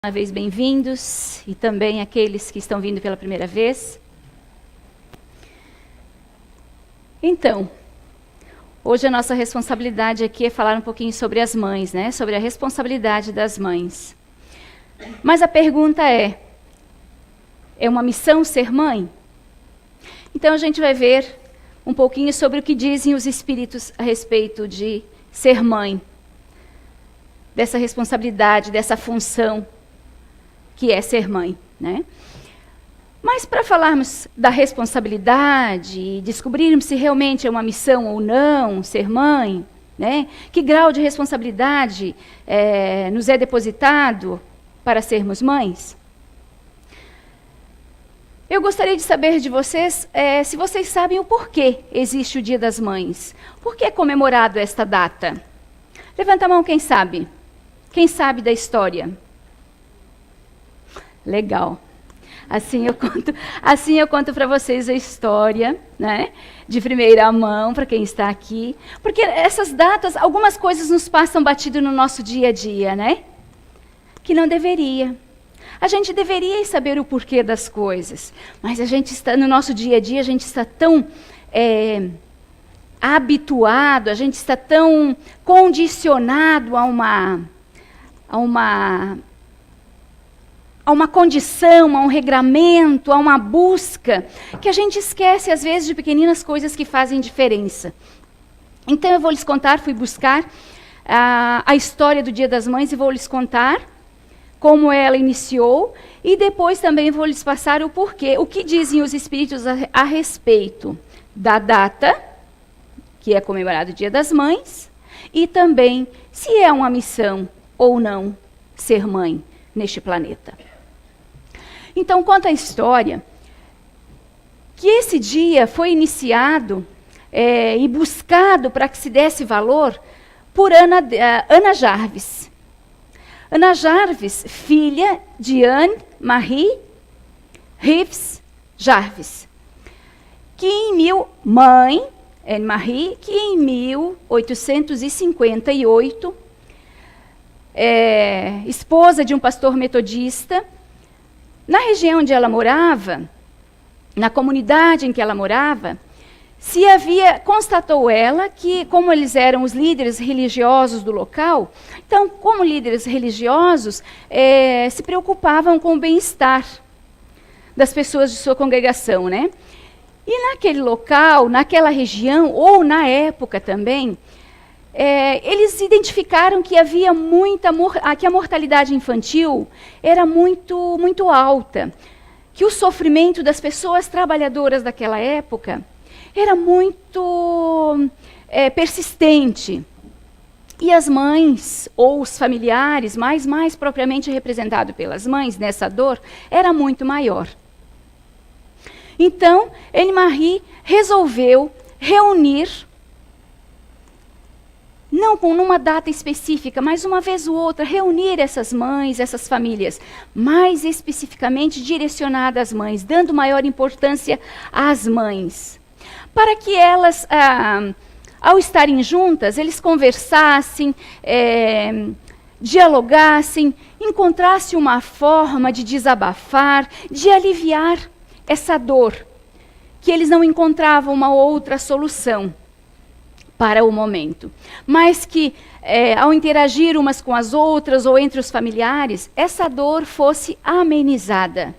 Uma vez bem-vindos e também aqueles que estão vindo pela primeira vez. Então, hoje a nossa responsabilidade aqui é falar um pouquinho sobre as mães, né? Sobre a responsabilidade das mães. Mas a pergunta é uma missão ser mãe? Então a gente vai ver um pouquinho sobre o que dizem os espíritos a respeito de ser mãe. Dessa responsabilidade, dessa função que é ser mãe, né? Mas para falarmos da responsabilidade e descobrirmos se realmente é uma missão ou não ser mãe, né? Que grau de responsabilidade nos é depositado para sermos mães? Eu gostaria de saber de vocês se vocês sabem o porquê existe o Dia das Mães. Por que é comemorado esta data? Levanta a mão quem sabe. Quem sabe da história? Legal. Assim eu conto para vocês a história, né? De primeira mão, para quem está aqui. Porque essas datas, algumas coisas nos passam batido no nosso dia a dia, né? Que não deveria. A gente deveria saber o porquê das coisas. Mas a gente está, no nosso dia a dia, a gente está tão habituado, a gente está tão condicionado a uma condição, a um regramento, a uma busca, que a gente esquece, às vezes, de pequeninas coisas que fazem diferença. Então, eu vou lhes contar, fui buscar a história do Dia das Mães e vou lhes contar como ela iniciou e depois também vou lhes passar o porquê, o que dizem os espíritos a respeito da data, que é comemorado o Dia das Mães, e também se é uma missão ou não ser mãe neste planeta. Então, conta a história que esse dia foi iniciado e buscado para que se desse valor por Ana Jarvis. Ana Jarvis, filha de Anne-Marie Reeves Jarvis, Anne-Marie, que em 1858, esposa de um pastor metodista, na região onde ela morava, na comunidade em que ela morava, constatou ela que, como eles eram os líderes religiosos do local, então, como líderes religiosos, se preocupavam com o bem-estar das pessoas de sua congregação, né? E naquele local, naquela região, ou na época também, eles identificaram que havia que a mortalidade infantil era muito, muito alta, que o sofrimento das pessoas trabalhadoras daquela época era muito persistente. E as mães, ou os familiares, mais propriamente representado pelas mães, nessa dor, era muito maior. Então, Anne-Marie resolveu reunir, não numa data específica, mas uma vez ou outra, reunir essas mães, essas famílias, mais especificamente direcionadas às mães, dando maior importância às mães, para que elas, ao estarem juntas, eles conversassem, dialogassem, encontrassem uma forma de desabafar, de aliviar essa dor, que eles não encontravam uma outra solução para o momento, mas que ao interagir umas com as outras ou entre os familiares, essa dor fosse amenizada.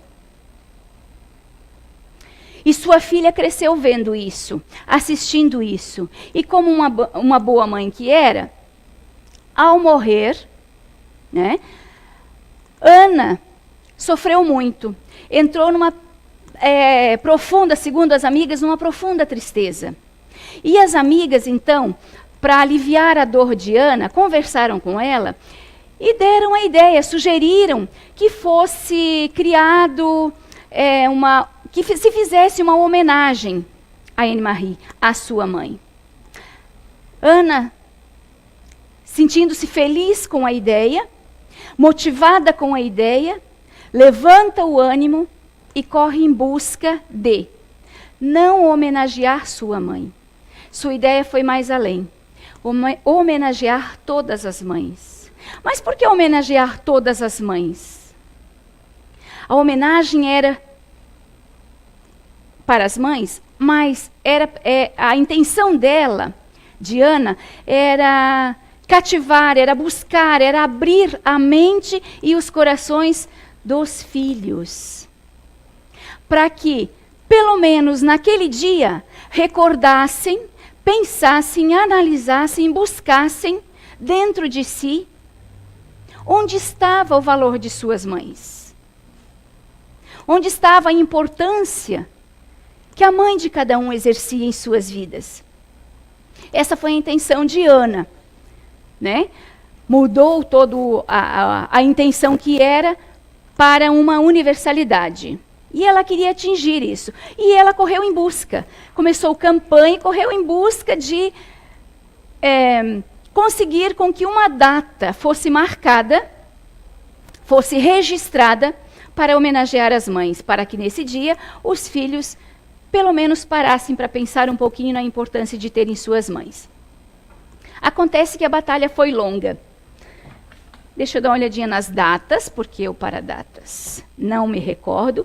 E sua filha cresceu vendo isso, assistindo isso. E como uma boa mãe que era, ao morrer, né, Ana sofreu muito. Entrou numa profunda, segundo as amigas, numa profunda tristeza. E as amigas, então, para aliviar a dor de Ana, conversaram com ela e deram a ideia, sugeriram que fosse criado que se fizesse uma homenagem a Anne-Marie, a sua mãe. Ana, sentindo-se feliz com a ideia, motivada com a ideia, levanta o ânimo e corre em busca de não homenagear sua mãe. Sua ideia foi mais além, homenagear todas as mães. Mas por que homenagear todas as mães? A homenagem era para as mães, mas a intenção dela, de Ana, era cativar, era buscar, era abrir a mente e os corações dos filhos. Para que, pelo menos naquele dia, recordassem, pensassem, analisassem, buscassem dentro de si onde estava o valor de suas mães. Onde estava a importância que a mãe de cada um exercia em suas vidas. Essa foi a intenção de Ana, né? Mudou toda a intenção que era para uma universalidade. E ela queria atingir isso. E ela correu em busca. Começou campanha e correu em busca de conseguir com que uma data fosse marcada, fosse registrada para homenagear as mães, para que nesse dia os filhos pelo menos parassem para pensar um pouquinho na importância de terem suas mães. Acontece que a batalha foi longa. Deixa eu dar uma olhadinha nas datas, porque eu para datas não me recordo.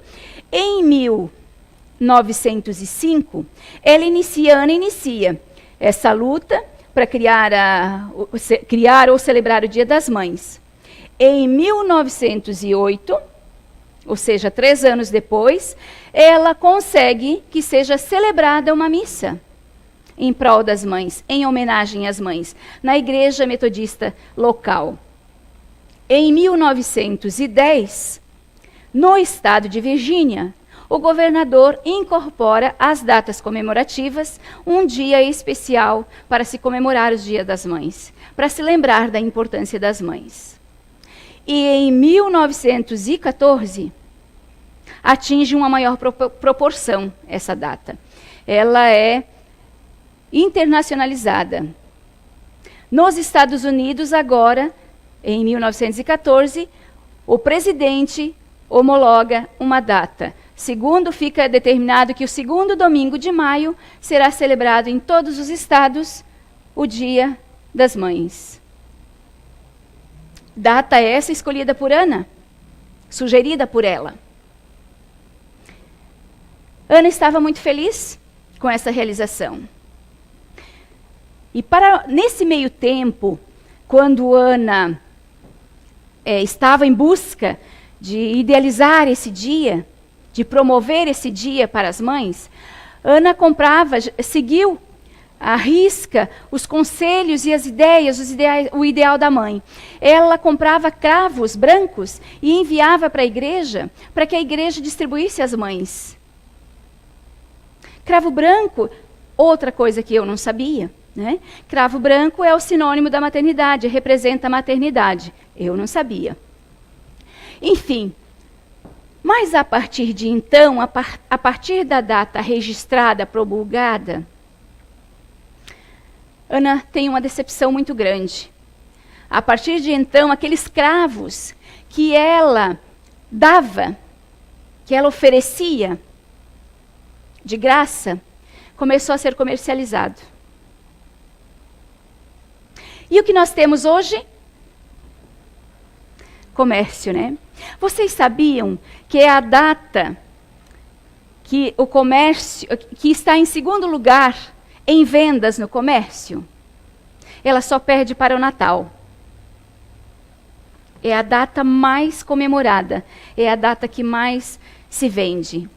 Em 1905, Ana inicia essa luta para criar ou celebrar o Dia das Mães. Em 1908, ou seja, 3 anos depois, ela consegue que seja celebrada uma missa em prol das mães, em homenagem às mães, na igreja metodista local. Em 1910, no estado de Virgínia, o governador incorpora às datas comemorativas um dia especial para se comemorar o Dia das Mães, para se lembrar da importância das mães. E em 1914, atinge uma maior proporção essa data. Ela é internacionalizada. Nos Estados Unidos, agora, em 1914, o presidente homologa uma data. Segundo, fica determinado que o segundo domingo de maio será celebrado em todos os estados o Dia das Mães. Data essa escolhida por Ana, sugerida por ela. Ana estava muito feliz com essa realização. E nesse meio tempo, quando Ana estava em busca de idealizar esse dia, de promover esse dia para as mães, Ana seguiu à risca os conselhos e as ideias, o ideal da mãe. Ela comprava cravos brancos e enviava para a igreja, para que a igreja distribuísse às mães. Cravo branco, outra coisa que eu não sabia, né? Cravo branco é o sinônimo da maternidade, representa a maternidade. Eu não sabia. Enfim, mas a partir de então, a partir da data registrada, promulgada, Ana tem uma decepção muito grande. A partir de então, aqueles cravos que ela dava, que ela oferecia de graça, começou a ser comercializado. E o que nós temos hoje? Comércio, né? Vocês sabiam que é a data que o comércio, que está em segundo lugar em vendas no comércio? Ela só perde para o Natal. É a data mais comemorada, é a data que mais se vende.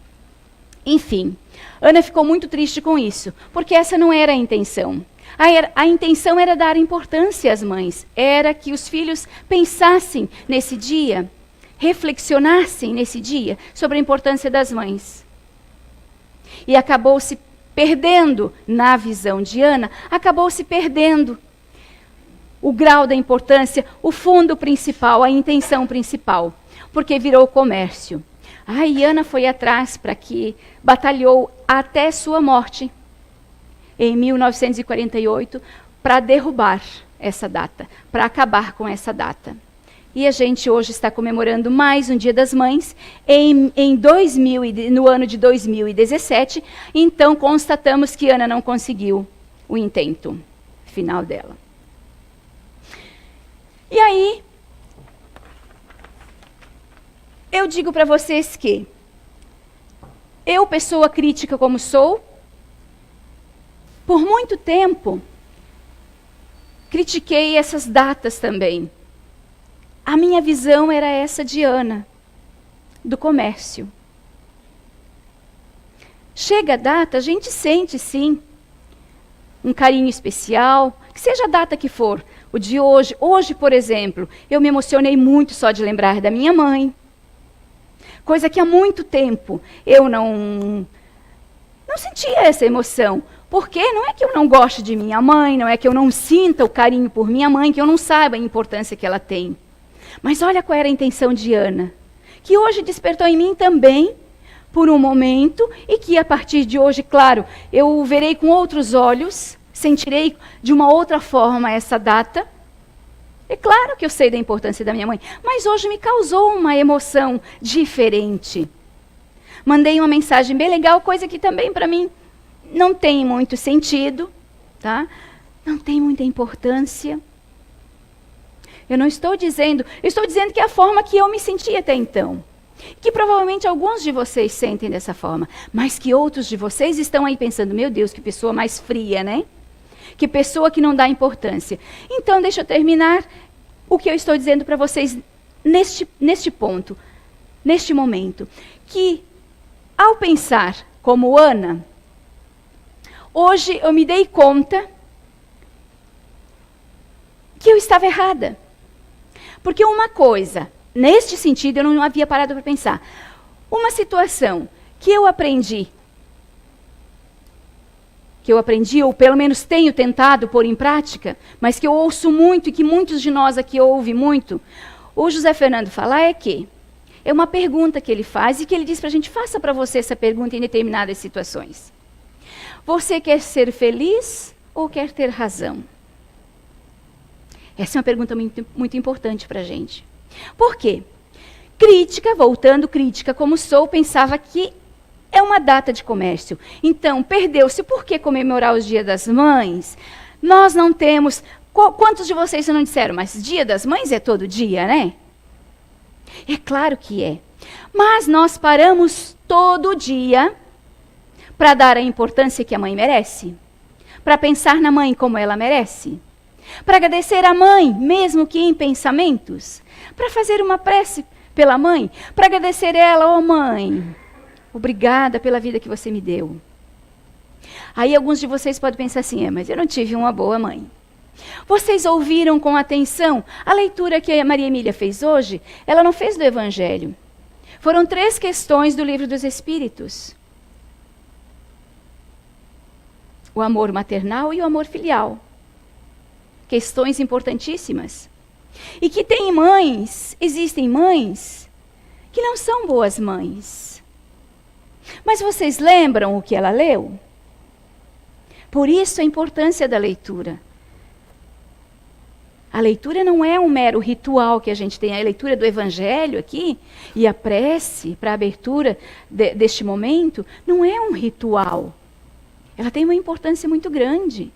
Enfim, Ana ficou muito triste com isso, porque essa não era a intenção. A intenção era dar importância às mães, era que os filhos pensassem nesse dia, reflexionassem nesse dia sobre a importância das mães. E acabou se perdendo, na visão de Ana, acabou se perdendo o grau da importância, o fundo principal, a intenção principal, porque virou comércio. E Ana foi atrás para que batalhou até sua morte, em 1948, para derrubar essa data, para acabar com essa data. E a gente hoje está comemorando mais um Dia das Mães, no ano de 2017, então constatamos que Ana não conseguiu o intento final dela. E aí, eu digo para vocês que eu, pessoa crítica como sou, por muito tempo, critiquei essas datas também. A minha visão era essa de Ana, do comércio. Chega a data, a gente sente sim um carinho especial, que seja a data que for. O de hoje, por exemplo, eu me emocionei muito só de lembrar da minha mãe. Coisa que há muito tempo eu não sentia essa emoção. Porque não é que eu não goste de minha mãe, não é que eu não sinta o carinho por minha mãe, que eu não saiba a importância que ela tem. Mas olha qual era a intenção de Ana, que hoje despertou em mim também, por um momento, e que a partir de hoje, claro, eu verei com outros olhos, sentirei de uma outra forma essa data. É claro que eu sei da importância da minha mãe, mas hoje me causou uma emoção diferente. Mandei uma mensagem bem legal, coisa que também para mim não tem muito sentido, tá? Não tem muita importância. Eu não estou dizendo, eu estou dizendo que é a forma que eu me senti até então. Que provavelmente alguns de vocês sentem dessa forma, mas que outros de vocês estão aí pensando, meu Deus, que pessoa mais fria, né? Que pessoa que não dá importância. Então, deixa eu terminar o que eu estou dizendo para vocês neste ponto, neste momento. Que, ao pensar como Ana, hoje eu me dei conta que eu estava errada. Porque uma coisa, neste sentido, eu não havia parado para pensar. Uma situação que eu aprendi, ou pelo menos tenho tentado pôr em prática, mas que eu ouço muito e que muitos de nós aqui ouvem muito, o José Fernando falar é uma pergunta que ele faz e que ele diz para a gente, faça para você essa pergunta em determinadas situações. Você quer ser feliz ou quer ter razão? Essa é uma pergunta muito, muito importante para a gente. Por quê? Crítica como sou, pensava que é uma data de comércio. Então, perdeu-se. Por que comemorar os Dia das Mães? Nós não temos... Quantos de vocês não disseram, mas Dia das Mães é todo dia, né? É claro que é. Mas nós paramos todo dia para dar a importância que a mãe merece. Para pensar na mãe como ela merece. Para agradecer a mãe, mesmo que em pensamentos. Para fazer uma prece pela mãe. Para agradecer ela, ó mãe, obrigada pela vida que você me deu. Aí alguns de vocês podem pensar assim, mas eu não tive uma boa mãe. Vocês ouviram com atenção a leitura que a Maria Emília fez hoje? Ela não fez do Evangelho. Foram 3 questões do Livro dos Espíritos. O amor maternal e o amor filial. Questões importantíssimas. E que tem mães, existem mães, que não são boas mães. Mas vocês lembram o que ela leu? Por isso a importância da leitura. A leitura não é um mero ritual que a gente tem, a leitura do Evangelho aqui, e a prece para a abertura deste momento, não é um ritual. Ela tem uma importância muito grande.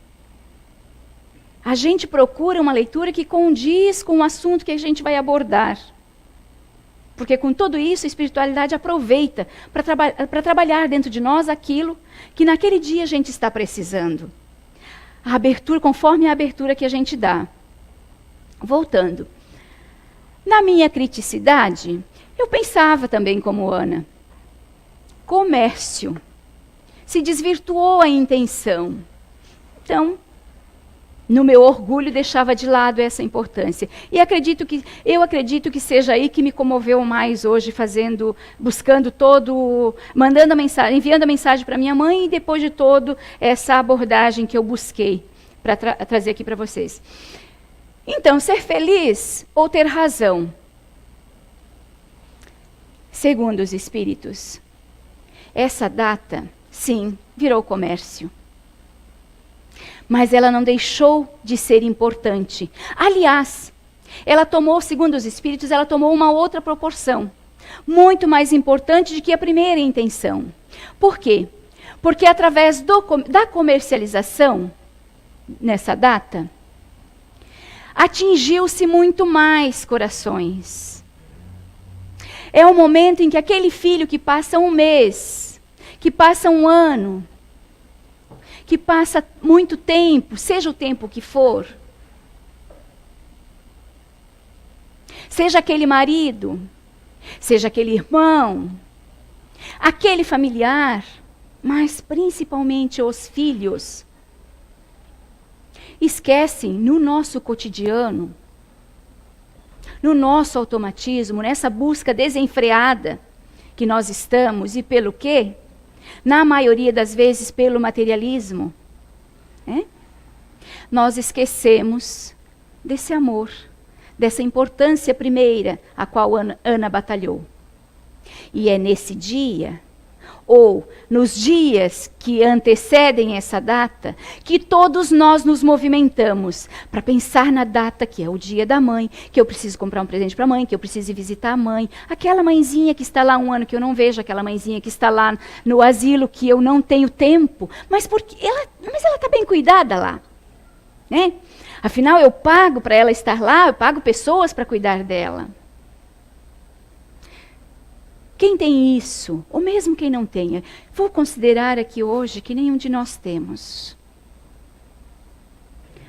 A gente procura uma leitura que condiz com o assunto que a gente vai abordar. Porque com tudo isso, a espiritualidade aproveita para trabalhar dentro de nós aquilo que naquele dia a gente está precisando. A abertura, conforme a abertura que a gente dá. Voltando. Na minha criticidade, eu pensava também como Ana. Comércio. Se desvirtuou a intenção. Então, no meu orgulho, deixava de lado essa importância. E eu acredito que seja aí que me comoveu mais hoje, mandando a mensagem, enviando a mensagem para minha mãe e depois de todo essa abordagem que eu busquei para trazer aqui para vocês. Então, ser feliz ou ter razão? Segundo os espíritos, essa data, sim, virou comércio. Mas ela não deixou de ser importante. Aliás, ela tomou, segundo os espíritos, ela tomou uma outra proporção. Muito mais importante do que a primeira intenção. Por quê? Porque através da comercialização, nessa data, atingiu-se muito mais corações. É o momento em que aquele filho que passa um mês, que passa um ano, que passa muito tempo, seja o tempo que for, seja aquele marido, seja aquele irmão, aquele familiar, mas principalmente os filhos, esquecem no nosso cotidiano, no nosso automatismo, nessa busca desenfreada que nós estamos, e pelo quê? Na maioria das vezes pelo materialismo. Nós esquecemos desse amor, dessa importância primeira a qual Ana batalhou. E é nesse dia, ou nos dias que antecedem essa data, que todos nós nos movimentamos para pensar na data que é o dia da mãe, que eu preciso comprar um presente para a mãe, que eu preciso ir visitar a mãe, aquela mãezinha que está lá um ano que eu não vejo, aquela mãezinha que está lá no asilo que eu não tenho tempo, mas ela está bem cuidada lá, né? Afinal, eu pago para ela estar lá, eu pago pessoas para cuidar dela. Quem tem isso, ou mesmo quem não tenha, vou considerar aqui hoje que nenhum de nós temos.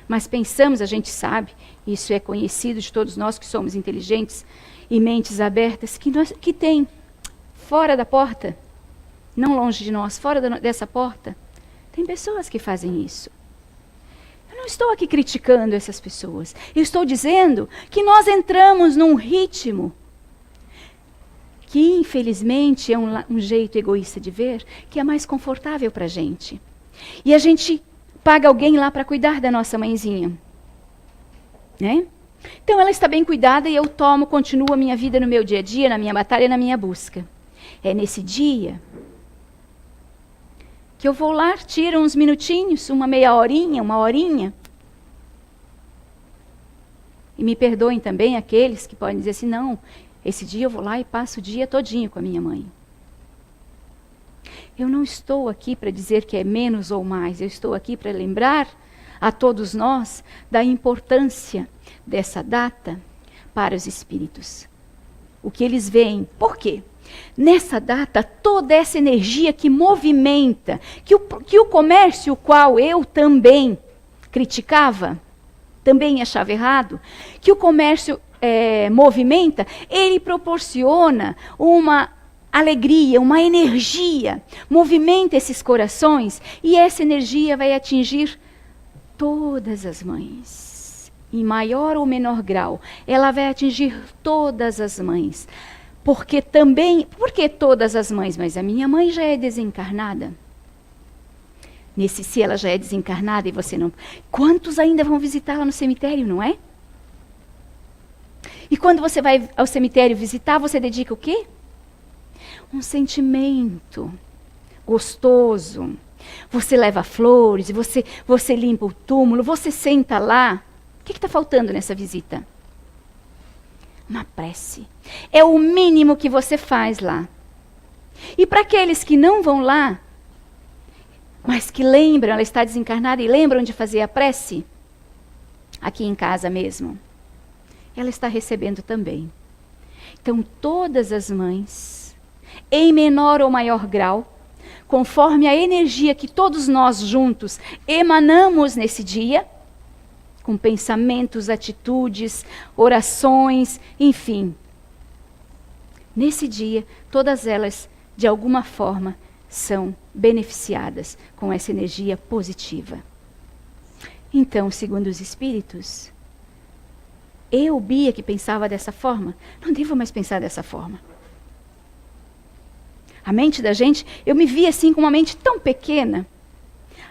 Mas pensamos, a gente sabe, isso é conhecido de todos nós que somos inteligentes e mentes abertas, que tem fora da porta, não longe de nós, fora dessa porta, tem pessoas que fazem isso. Eu não estou aqui criticando essas pessoas, eu estou dizendo que nós entramos num ritmo que infelizmente é um jeito egoísta de ver, que é mais confortável para a gente. E a gente paga alguém lá para cuidar da nossa mãezinha. Né? Então ela está bem cuidada e eu continuo a minha vida no meu dia a dia, na minha batalha, na minha busca. É nesse dia que eu vou lá, tiro uns minutinhos, uma meia horinha, uma horinha. E me perdoem também aqueles que podem dizer assim, não, esse dia eu vou lá e passo o dia todinho com a minha mãe. Eu não estou aqui para dizer que é menos ou mais, eu estou aqui para lembrar a todos nós da importância dessa data para os espíritos. O que eles veem. Por quê? Nessa data, toda essa energia que movimenta, que o comércio, o qual eu também criticava, também achava errado, que o comércio movimenta, ele proporciona uma alegria, uma energia, movimenta esses corações e essa energia vai atingir todas as mães, em maior ou menor grau, ela vai atingir todas as mães, por que todas as mães? Mas a minha mãe já é desencarnada. Se ela já é desencarnada e você não, quantos ainda vão visitá-la no cemitério, não é? E quando você vai ao cemitério visitar, você dedica o quê? Um sentimento gostoso. Você leva flores, você limpa o túmulo, você senta lá. O que está faltando nessa visita? Uma prece. É o mínimo que você faz lá. E para aqueles que não vão lá, mas que lembram, ela está desencarnada e lembram de fazer a prece, aqui em casa mesmo, ela está recebendo também. Então, todas as mães, em menor ou maior grau, conforme a energia que todos nós juntos emanamos nesse dia, com pensamentos, atitudes, orações, enfim. Nesse dia, todas elas, de alguma forma, são beneficiadas com essa energia positiva. Então, segundo os espíritos, eu, Bia, que pensava dessa forma, não devo mais pensar dessa forma. A mente da gente, eu me via assim com uma mente tão pequena.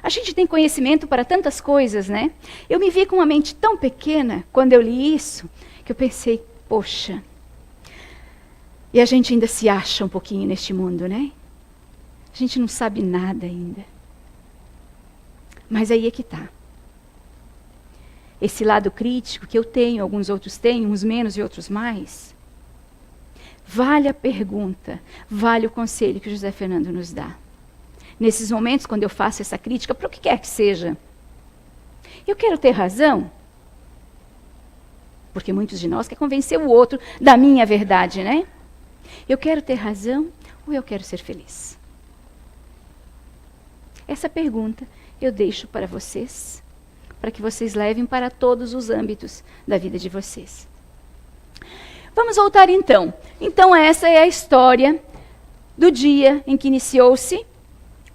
A gente tem conhecimento para tantas coisas, né? Eu me vi com uma mente tão pequena quando eu li isso, que eu pensei, poxa. E a gente ainda se acha um pouquinho neste mundo, né? A gente não sabe nada ainda. Mas aí é que está. Esse lado crítico que eu tenho, alguns outros têm, uns menos e outros mais. Vale a pergunta, vale o conselho que o José Fernando nos dá. Nesses momentos, quando eu faço essa crítica, para o que quer que seja, eu quero ter razão, porque muitos de nós querem convencer o outro da minha verdade, né? Eu quero ter razão ou eu quero ser feliz? Essa pergunta eu deixo para vocês, para que vocês levem para todos os âmbitos da vida de vocês. Vamos voltar então. Então essa é a história do dia em que iniciou-se,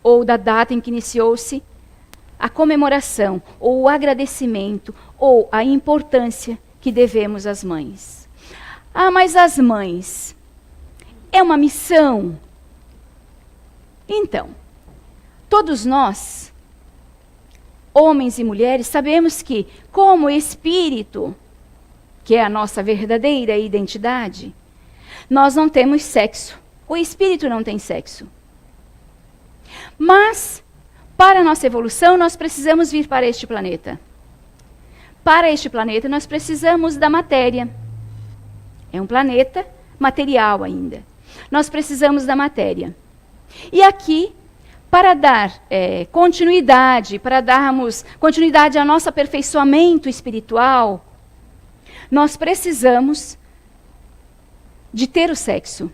ou da data em que iniciou-se, a comemoração, ou o agradecimento, ou a importância que devemos às mães. Ah, mas as mães, é uma missão? Então, todos nós, homens e mulheres, sabemos que, como espírito, que é a nossa verdadeira identidade, nós não temos sexo. O espírito não tem sexo. Mas, para a nossa evolução, nós precisamos vir para este planeta. Para este planeta, nós precisamos da matéria. É um planeta material ainda. Nós precisamos da matéria. E aqui, para dar continuidade, para darmos continuidade ao nosso aperfeiçoamento espiritual, nós precisamos de ter o sexo.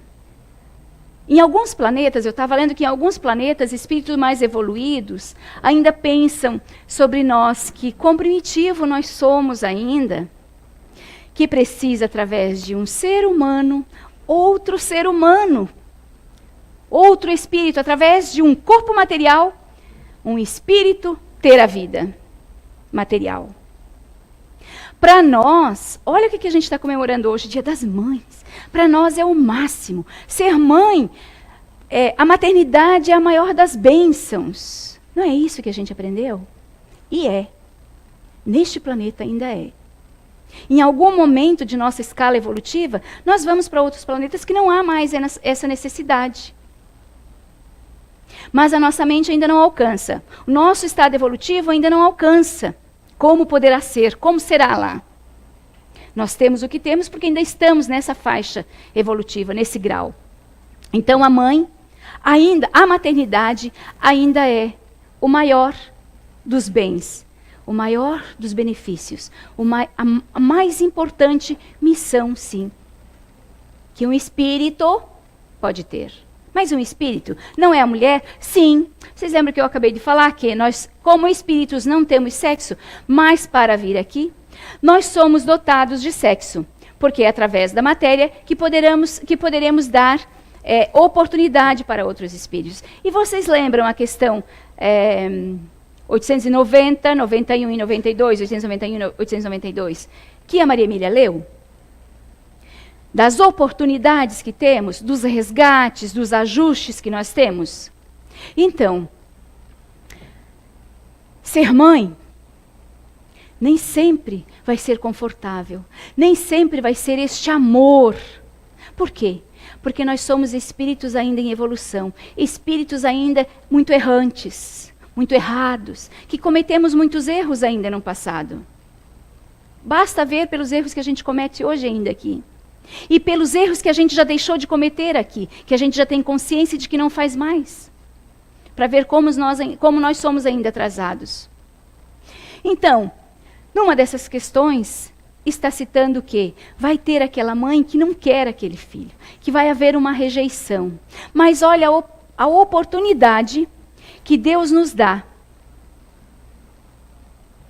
Em alguns planetas, eu estava lendo que em alguns planetas, espíritos mais evoluídos ainda pensam sobre nós, que quão primitivo nós somos ainda, que precisa, através de um ser humano, outro ser humano, outro espírito, através de um corpo material, um espírito ter a vida material. Para nós, olha o que a gente está comemorando hoje, Dia das Mães. Para nós é o máximo. Ser mãe, a maternidade é a maior das bênçãos. Não é isso que a gente aprendeu? E é. Neste planeta ainda é. Em algum momento de nossa escala evolutiva, nós vamos para outros planetas que não há mais essa necessidade. Mas a nossa mente ainda não alcança. O nosso estado evolutivo ainda não alcança. Como poderá ser? Como será lá? Nós temos o que temos porque ainda estamos nessa faixa evolutiva, nesse grau. Então a mãe, a maternidade ainda é o maior dos bens, o maior dos benefícios, a mais importante missão, sim, que um espírito pode ter. Mas um espírito não é a mulher? Sim. Vocês lembram que eu acabei de falar que nós, como espíritos, não temos sexo, mas para vir aqui, nós somos dotados de sexo, porque é através da matéria que poderemos dar oportunidade para outros espíritos. E vocês lembram a questão 890, 91 e 92, 891 e 892, que a Maria Emília leu? Das oportunidades que temos, dos resgates, dos ajustes que nós temos. Então, ser mãe nem sempre vai ser confortável, nem sempre vai ser este amor. Por quê? Porque nós somos espíritos ainda em evolução, espíritos ainda muito errantes, muito errados, que cometemos muitos erros ainda no passado. Basta ver pelos erros que a gente comete hoje ainda aqui. E pelos erros que a gente já deixou de cometer aqui, que a gente já tem consciência de que não faz mais. Para ver como nós somos ainda atrasados. Então, numa dessas questões, está citando que vai ter aquela mãe que não quer aquele filho, que vai haver uma rejeição. Mas olha a oportunidade que Deus nos dá,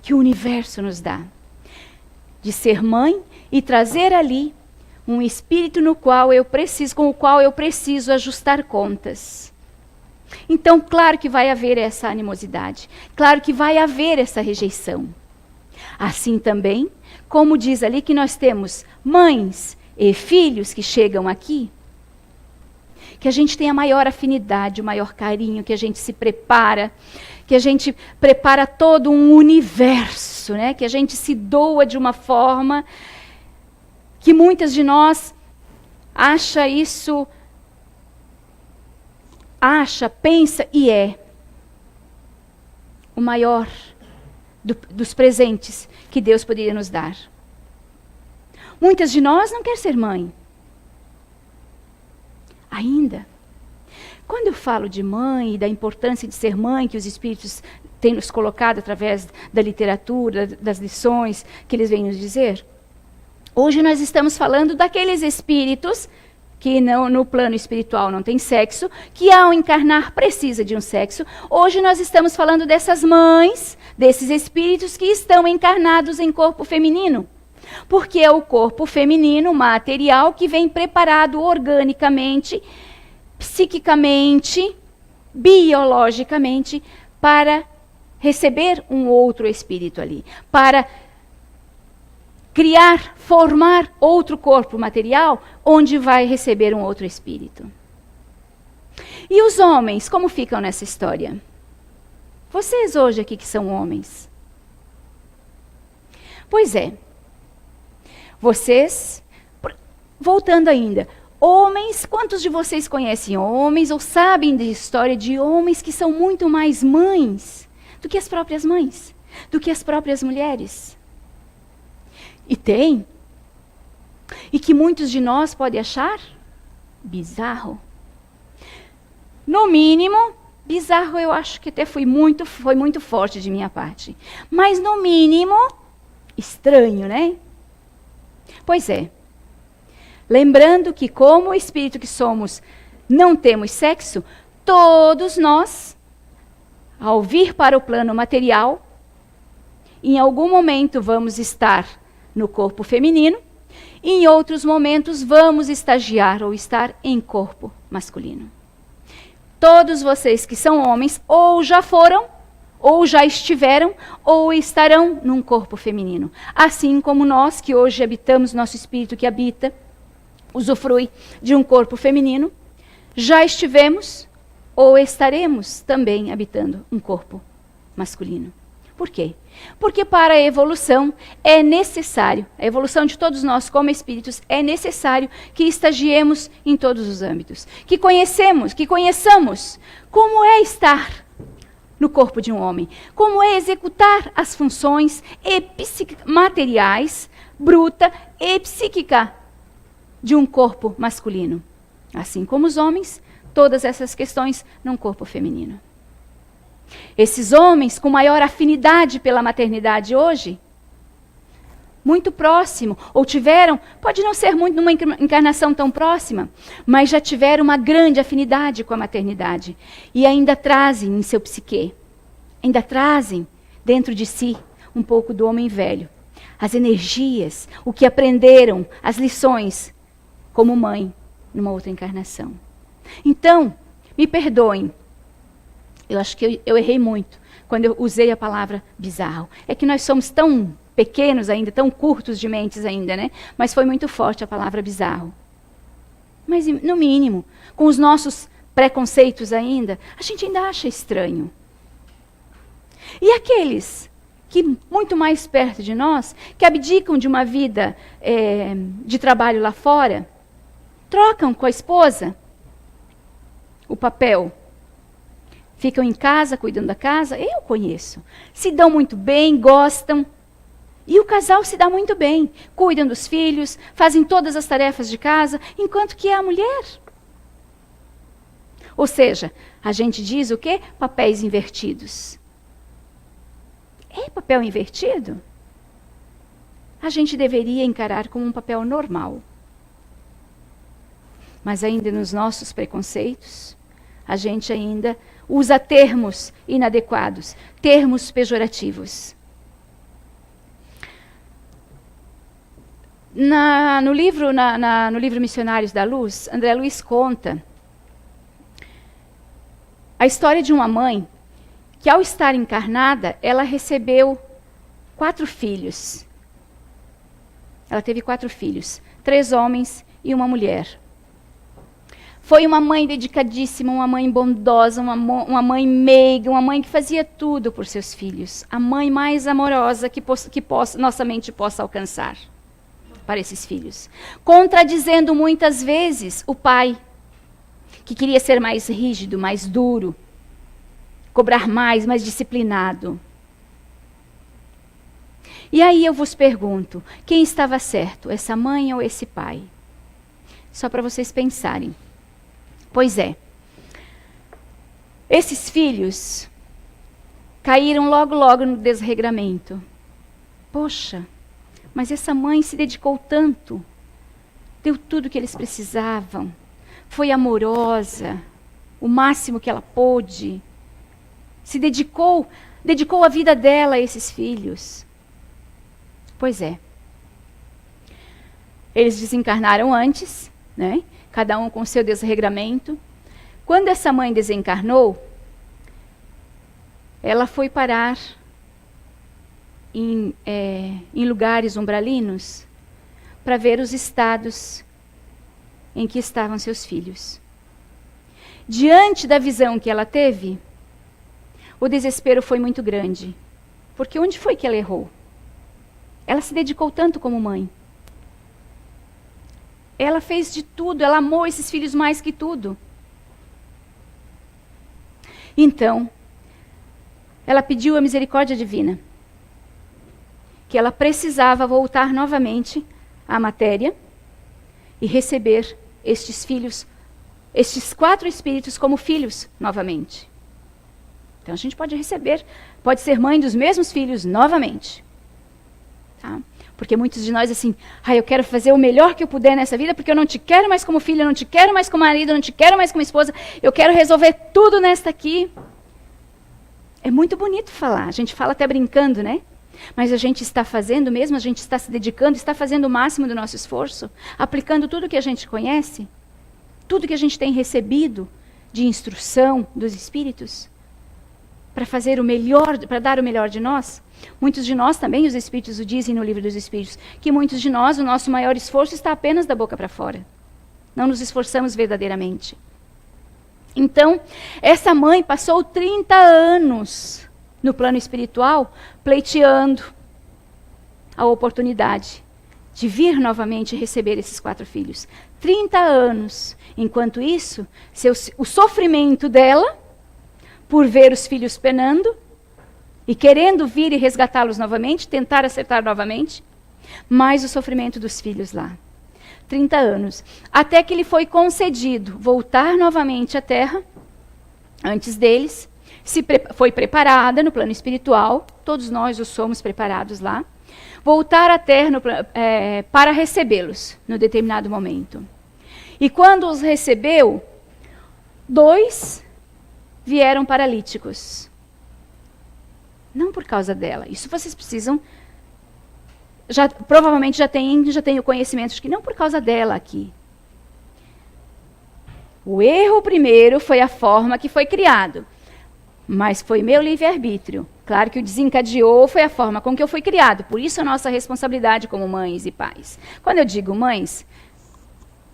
que o universo nos dá, de ser mãe e trazer ali um espírito com o qual eu preciso ajustar contas. Então, claro que vai haver essa animosidade, claro que vai haver essa rejeição. Assim também, como diz ali que nós temos mães e filhos que chegam aqui, que a gente tem a maior afinidade, o maior carinho, que a gente se prepara, que a gente prepara todo um universo, né? Que a gente se doa de uma forma que muitas de nós pensa e é o maior dos presentes que Deus poderia nos dar. Muitas de nós não querem ser mãe. Ainda. Quando eu falo de mãe e da importância de ser mãe, que os espíritos têm nos colocado através da literatura, das lições que eles vêm nos dizer, hoje nós estamos falando daqueles espíritos que no plano espiritual não tem sexo, que ao encarnar precisa de um sexo. Hoje nós estamos falando dessas mães, desses espíritos que estão encarnados em corpo feminino. Porque é o corpo feminino material que vem preparado organicamente, psiquicamente, biologicamente, para receber um outro espírito ali, para criar, formar outro corpo material, onde vai receber um outro espírito. E os homens, como ficam nessa história? Vocês hoje aqui que são homens. Pois é. Vocês, voltando ainda, homens, quantos de vocês conhecem homens ou sabem de história de homens que são muito mais mães do que as próprias mães, do que as próprias mulheres? E tem. E que muitos de nós podem achar bizarro. No mínimo, bizarro eu acho que até foi muito forte de minha parte. Mas no mínimo, estranho, né? Pois é. Lembrando que como espírito que somos, não temos sexo, todos nós, ao vir para o plano material, em algum momento vamos estar no corpo feminino, e em outros momentos vamos estagiar ou estar em corpo masculino. Todos vocês que são homens, ou já foram, ou já estiveram, ou estarão num corpo feminino. Assim como nós, que hoje habitamos, nosso espírito que habita, usufrui de um corpo feminino, já estivemos, ou estaremos também habitando um corpo masculino. Por quê? Porque para a evolução é necessário, a evolução de todos nós como espíritos, é necessário que estagiemos em todos os âmbitos. Que conheçamos como é estar no corpo de um homem, como é executar as funções materiais, bruta e psíquica de um corpo masculino. Assim como os homens, todas essas questões num corpo feminino. Esses homens com maior afinidade pela maternidade hoje, muito próximo, ou tiveram, pode não ser muito numa encarnação tão próxima, mas já tiveram uma grande afinidade com a maternidade. E ainda trazem em seu psique, ainda trazem dentro de si um pouco do homem velho. As energias, o que aprenderam, as lições, como mãe, numa outra encarnação. Então, me perdoem. Eu acho que eu errei muito quando eu usei a palavra bizarro. É que nós somos tão pequenos ainda, tão curtos de mentes ainda, né? Mas foi muito forte a palavra bizarro. Mas, no mínimo, com os nossos preconceitos ainda, a gente ainda acha estranho. E aqueles que, muito mais perto de nós, que abdicam de uma vida de trabalho lá fora, trocam com a esposa o papel. Ficam em casa, cuidando da casa, eu conheço. Se dão muito bem, gostam. E o casal se dá muito bem. Cuidam dos filhos, fazem todas as tarefas de casa, enquanto que é a mulher. Ou seja, a gente diz o quê? Papéis invertidos. É papel invertido? A gente deveria encarar como um papel normal. Mas ainda nos nossos preconceitos, a gente ainda usa termos inadequados, termos pejorativos. No livro Missionários da Luz, André Luiz conta a história de uma mãe que, ao estar encarnada, ela recebeu 4 filhos. Ela teve 4 filhos, 3 homens e uma mulher. Foi uma mãe dedicadíssima, uma mãe bondosa, uma mãe meiga, uma mãe que fazia tudo por seus filhos. A mãe mais amorosa que nossa mente possa alcançar para esses filhos. Contradizendo muitas vezes o pai, que queria ser mais rígido, mais duro, cobrar mais disciplinado. E aí eu vos pergunto, quem estava certo, essa mãe ou esse pai? Só para vocês pensarem. Pois é, esses filhos caíram logo no desregramento. Poxa, mas essa mãe se dedicou tanto deu tudo o que eles precisavam, foi amorosa, o máximo que ela pôde, se dedicou a vida dela a esses filhos. Pois é. Eles desencarnaram antes, né? Cada um com seu desregramento. Quando essa mãe desencarnou, ela foi parar em lugares umbralinos para ver os estados em que estavam seus filhos. Diante da visão que ela teve, o desespero foi muito grande. Porque onde foi que ela errou? Ela se dedicou tanto como mãe. Ela fez de tudo, ela amou esses filhos mais que tudo. Então, ela pediu a misericórdia divina, que ela precisava voltar novamente à matéria e receber estes filhos, estes 4 espíritos como filhos novamente. Então a gente pode receber, pode ser mãe dos mesmos filhos novamente. Tá? Porque muitos de nós assim, eu quero fazer o melhor que eu puder nessa vida, porque eu não te quero mais como filha, eu não te quero mais como marido, eu não te quero mais como esposa, eu quero resolver tudo nesta aqui. É muito bonito falar, a gente fala até brincando, né? Mas a gente está fazendo mesmo, a gente está se dedicando, está fazendo o máximo do nosso esforço, aplicando tudo que a gente conhece, tudo que a gente tem recebido de instrução dos espíritos, para fazer o melhor, para dar o melhor de nós. Muitos de nós também, os espíritos o dizem no livro dos espíritos, que muitos de nós, o nosso maior esforço está apenas da boca para fora. Não nos esforçamos verdadeiramente. Então, essa mãe passou 30 anos no plano espiritual, pleiteando a oportunidade de vir novamente receber esses 4 filhos. 30 anos. Enquanto isso, o sofrimento dela, por ver os filhos penando, e querendo vir e resgatá-los novamente, tentar acertar novamente, mais o sofrimento dos filhos lá. 30 anos. Até que lhe foi concedido voltar novamente à Terra, antes deles, foi preparada no plano espiritual, todos nós os somos preparados lá, voltar à Terra para recebê-los, no determinado momento. E quando os recebeu, 2 vieram paralíticos. Não por causa dela. Isso vocês precisam... provavelmente já tem o conhecimento de que não por causa dela aqui. O erro primeiro foi a forma que foi criado. Mas foi meu livre-arbítrio. Claro que o desencadeou foi a forma com que eu fui criado. Por isso a nossa responsabilidade como mães e pais. Quando eu digo mães,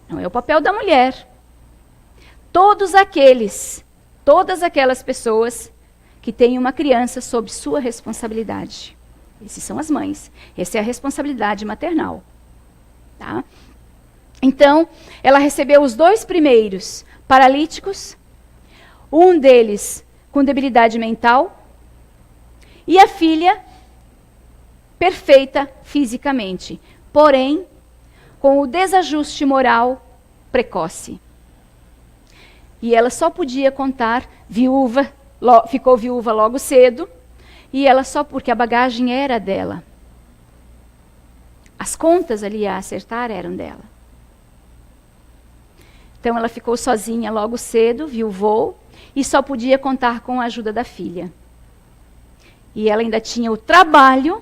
não é o papel da mulher. Todas aquelas pessoas que têm uma criança sob sua responsabilidade. Essas são as mães. Essa é a responsabilidade maternal. Tá? Então, ela recebeu os 2 primeiros paralíticos, um deles com debilidade mental, e a filha perfeita fisicamente, porém com o desajuste moral precoce. E ela só podia contar viúva, ficou viúva logo cedo, e ela só porque a bagagem era dela. As contas ali a acertar eram dela. Então ela ficou sozinha logo cedo, viuvou, e só podia contar com a ajuda da filha. E ela ainda tinha o trabalho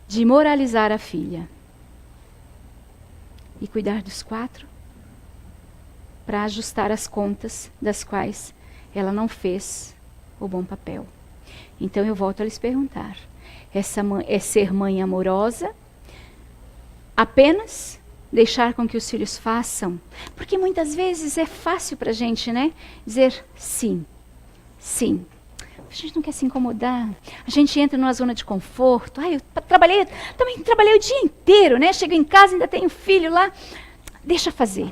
de moralizar a filha. E cuidar dos 4, para ajustar as contas das quais ela não fez o bom papel. Então eu volto a lhes perguntar, é ser mãe amorosa? Apenas deixar com que os filhos façam? Porque muitas vezes é fácil para a gente, né? Dizer sim, sim. A gente não quer se incomodar. A gente entra numa zona de conforto. Eu também trabalhei o dia inteiro, né? Chego em casa, ainda tenho filho lá. Deixa fazer.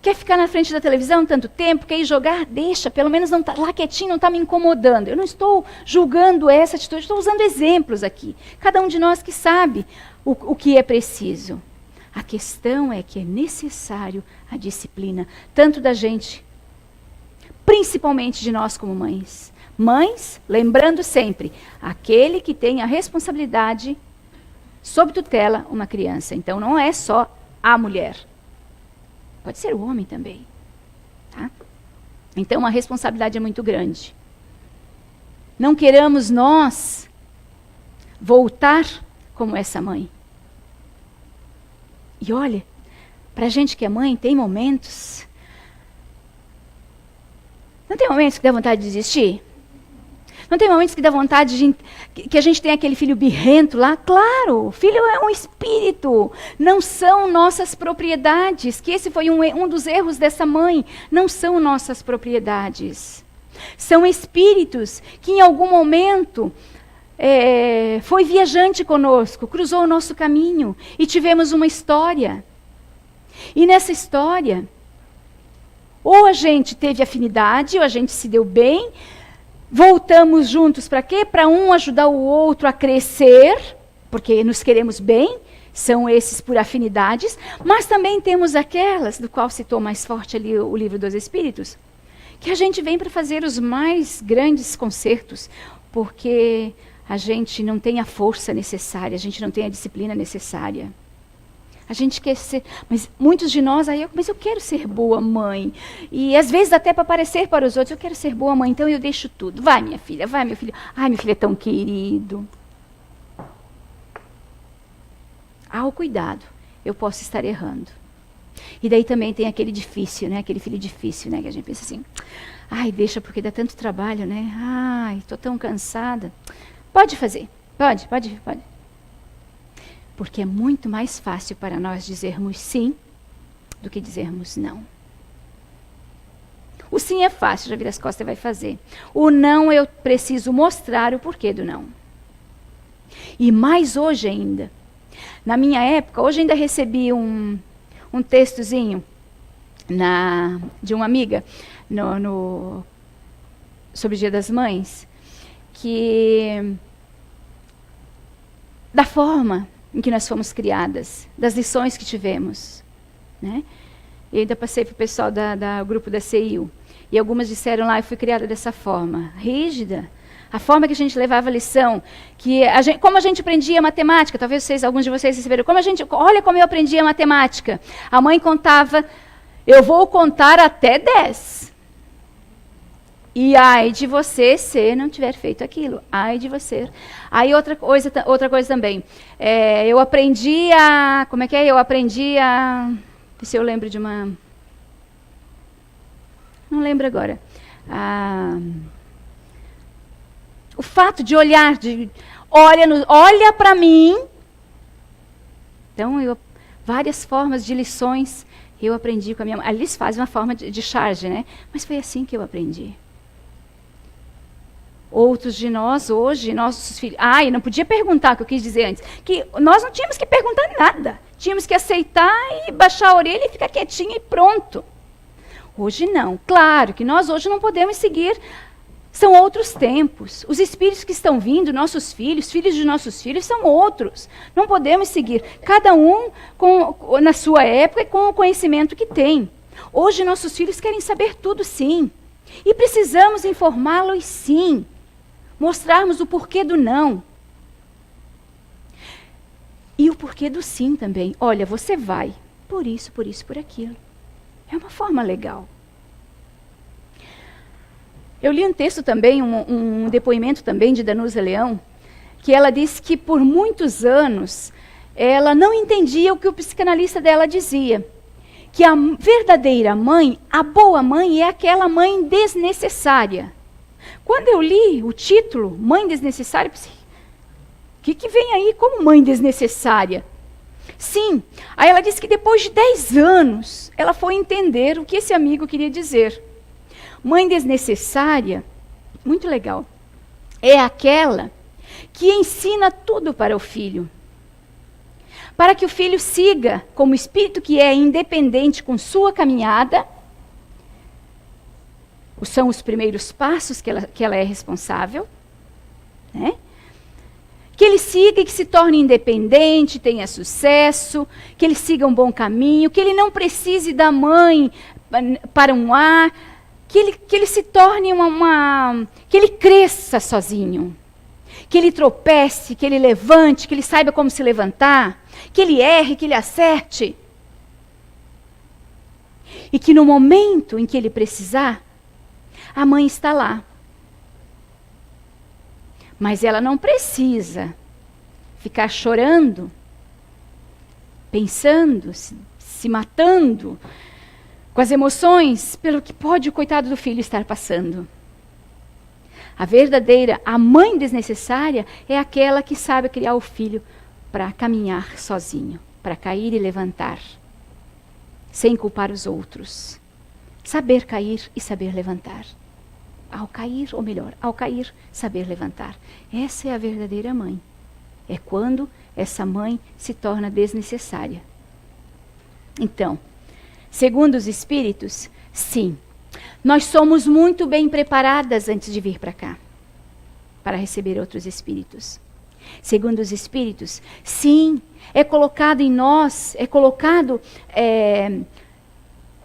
Quer ficar na frente da televisão tanto tempo? Quer ir jogar? Deixa. Pelo menos não tá lá quietinho, não está me incomodando. Eu não estou julgando essa atitude, estou usando exemplos aqui. Cada um de nós que sabe o que é preciso. A questão é que é necessário a disciplina, tanto da gente, principalmente de nós como mães. Mães, lembrando sempre, aquele que tem a responsabilidade sob tutela, uma criança. Então não é só a mulher. Pode ser o homem também. Tá? Então a responsabilidade é muito grande. Não queramos nós voltar como essa mãe. E olha, para a gente que é mãe, tem momentos... Não tem momentos que dá vontade de desistir? Não tem momentos que dá vontade de... que a gente tem aquele filho birrento lá? Claro, o filho é um espírito. Não são nossas propriedades. Que esse foi um dos erros dessa mãe. Não são nossas propriedades. São espíritos que em algum momento... foi viajante conosco, cruzou o nosso caminho e tivemos uma história. E nessa história, ou a gente teve afinidade, ou a gente se deu bem, voltamos juntos para quê? Para um ajudar o outro a crescer, porque nos queremos bem, são esses por afinidades, mas também temos aquelas, do qual citou mais forte ali o Livro dos Espíritos, que a gente vem para fazer os mais grandes concertos, porque... a gente não tem a força necessária, a gente não tem a disciplina necessária. A gente quer ser... Mas muitos de nós, mas eu quero ser boa mãe. E às vezes até para aparecer para os outros, eu quero ser boa mãe, então eu deixo tudo. Vai, minha filha, vai, meu filho. Ai, meu filho é tão querido. Cuidado, eu posso estar errando. E daí também tem aquele difícil, né? Aquele filho difícil, né? Que a gente pensa assim, deixa porque dá tanto trabalho, né? Estou tão cansada. Pode fazer, pode. Porque é muito mais fácil para nós dizermos sim do que dizermos não. O sim é fácil, já vira as costas e vai fazer. O não, eu preciso mostrar o porquê do não. E mais hoje ainda. Na minha época, hoje ainda recebi um textozinho de uma amiga sobre o Dia das Mães, que da forma em que nós fomos criadas, das lições que tivemos, né? Eu ainda passei para o pessoal do grupo da CIU, e algumas disseram lá, eu fui criada dessa forma, rígida, a forma que a gente levava a lição, como a gente aprendia matemática, talvez alguns de vocês receberam, olha como eu aprendia matemática, a mãe contava, eu vou contar até 10. E ai de você se não tiver feito aquilo. Ai de você. Aí outra coisa também. Eu aprendi a... Como é que é? Eu aprendi a... Se eu lembro de uma... Não lembro agora. O fato de olhar, olha para mim. Então, várias formas de lições eu aprendi com a minha mãe. Eles fazem uma forma de charge, né? Mas foi assim que eu aprendi. Outros de nós hoje, nossos filhos... eu não podia perguntar o que eu quis dizer antes. Que nós não tínhamos que perguntar nada. Tínhamos que aceitar e baixar a orelha e ficar quietinha e pronto. Hoje não. Claro que nós hoje não podemos seguir... São outros tempos. Os espíritos que estão vindo, nossos filhos, filhos de nossos filhos, são outros. Não podemos seguir. Cada um na sua época e com o conhecimento que tem. Hoje nossos filhos querem saber tudo, sim. E precisamos informá-los, sim. Mostrarmos o porquê do não. E o porquê do sim também. Olha, você vai. Por isso, por aquilo. É uma forma legal. Eu li um texto também, um depoimento também de Danusa Leão, que ela disse que por muitos anos ela não entendia o que o psicanalista dela dizia. Que a verdadeira mãe, a boa mãe, é aquela mãe desnecessária. Quando eu li o título, Mãe Desnecessária, eu pensei, o que vem aí como mãe desnecessária? Sim, aí ela disse que depois de 10 anos, ela foi entender o que esse amigo queria dizer. Mãe desnecessária, muito legal, é aquela que ensina tudo para o filho. Para que o filho siga como espírito que é independente com sua caminhada. São os primeiros passos que ela é responsável. Né? Que ele siga e que se torne independente, tenha sucesso, que ele siga um bom caminho, que ele não precise da mãe para um ar, que ele se torne que ele cresça sozinho. que ele tropece, que ele levante, que ele saiba como se levantar, que ele erre, que ele acerte. E que no momento em que ele precisar, a mãe está lá. Mas ela não precisa ficar chorando, pensando, se matando com as emoções pelo que pode o coitado do filho estar passando. A mãe desnecessária é aquela que sabe criar o filho para caminhar sozinho, para cair e levantar, sem culpar os outros. Saber cair e saber levantar. Ao cair, ou melhor, ao cair, saber levantar. Essa é a verdadeira mãe. É quando essa mãe se torna desnecessária. Então, segundo os espíritos, sim, nós somos muito bem preparadas antes de vir para cá, para receber outros espíritos. Segundo os espíritos, sim, é colocado em nós, é colocado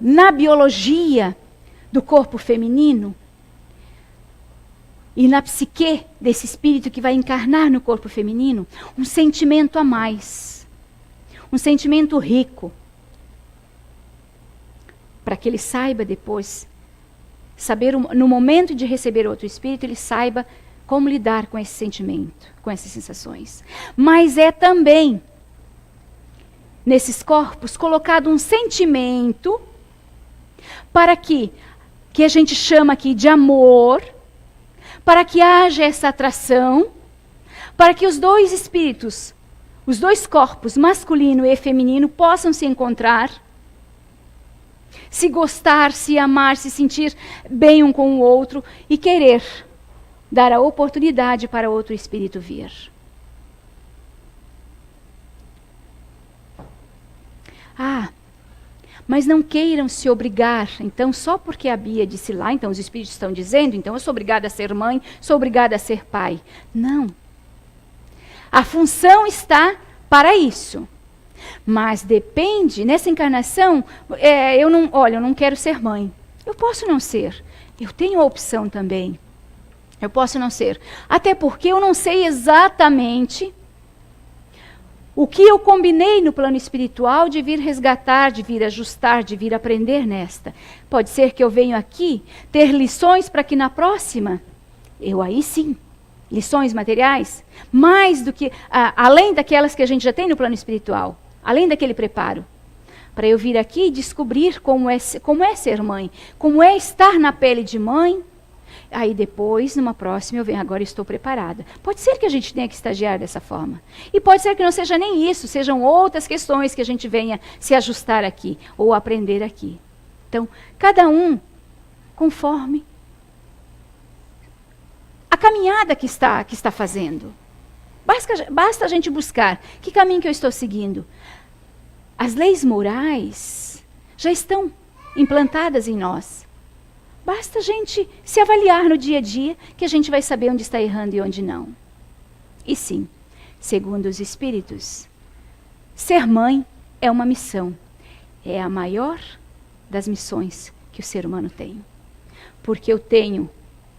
na biologia do corpo feminino e na psique desse espírito que vai encarnar no corpo feminino, um sentimento a mais, um sentimento rico, para que ele saiba depois, no momento de receber outro espírito, ele saiba como lidar com esse sentimento, com essas sensações. Mas é também, nesses corpos, colocado um sentimento para que a gente chama aqui de amor, para que haja essa atração, para que os dois espíritos, os dois corpos, masculino e feminino, possam se encontrar, se gostar, se amar, se sentir bem um com o outro e querer dar a oportunidade para outro espírito vir. Mas não queiram se obrigar. Então, só porque a Bia disse lá, então os espíritos estão dizendo, então eu sou obrigada a ser mãe, sou obrigada a ser pai. Não. A função está para isso. Mas depende, nessa encarnação, eu não quero ser mãe. Eu posso não ser. Eu tenho a opção também. Eu posso não ser. Até porque eu não sei exatamente o que eu combinei no plano espiritual de vir resgatar, de vir ajustar, de vir aprender nesta. Pode ser que eu venha aqui ter lições para que na próxima, eu aí sim, lições materiais, mais do que, além daquelas que a gente já tem no plano espiritual, além daquele preparo, para eu vir aqui e descobrir como é ser mãe, como é estar na pele de mãe. Aí depois, numa próxima, eu venho, agora estou preparada. Pode ser que a gente tenha que estagiar dessa forma. E pode ser que não seja nem isso, sejam outras questões que a gente venha se ajustar aqui, ou aprender aqui. Então, cada um, conforme a caminhada que está fazendo. Basta a gente buscar que caminho que eu estou seguindo. As leis morais já estão implantadas em nós. Basta a gente se avaliar no dia a dia, que a gente vai saber onde está errando e onde não. E sim, segundo os espíritos, ser mãe é uma missão. É a maior das missões que o ser humano tem. Porque eu tenho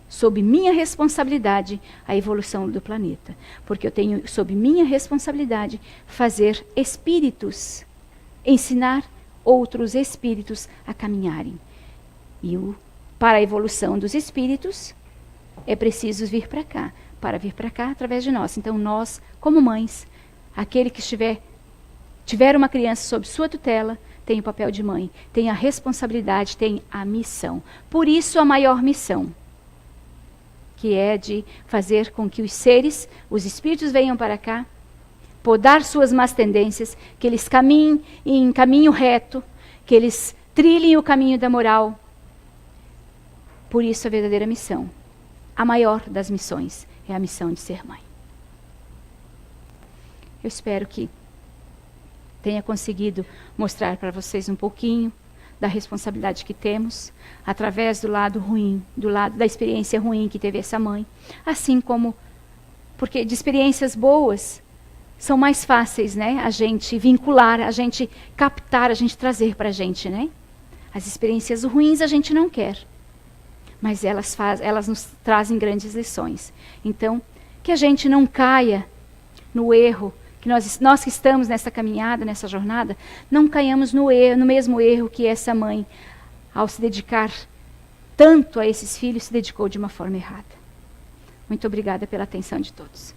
sob minha responsabilidade a evolução do planeta. Porque eu tenho sob minha responsabilidade fazer espíritos, ensinar outros espíritos a caminharem. E para a evolução dos espíritos, é preciso vir para cá. Para vir para cá, através de nós. Então, nós, como mães, aquele que tiver uma criança sob sua tutela, tem o papel de mãe, tem a responsabilidade, tem a missão. Por isso, a maior missão, que é de fazer com que os seres, os espíritos venham para cá, podar suas más tendências, que eles caminhem em caminho reto, que eles trilhem o caminho da moral. Por isso a verdadeira missão, a maior das missões, é a missão de ser mãe. Eu espero que tenha conseguido mostrar para vocês um pouquinho da responsabilidade que temos, através do lado ruim, do lado da experiência ruim que teve essa mãe. Assim como, porque de experiências boas, são mais fáceis, né? A gente vincular, a gente captar, a gente trazer para a gente, né? As experiências ruins a gente não quer. Mas elas nos trazem grandes lições. Então, Que a gente não caia no erro, que nós que estamos nessa caminhada, nessa jornada, não caiamos no mesmo erro que essa mãe, ao se dedicar tanto a esses filhos, se dedicou de uma forma errada. Muito obrigada pela atenção de todos.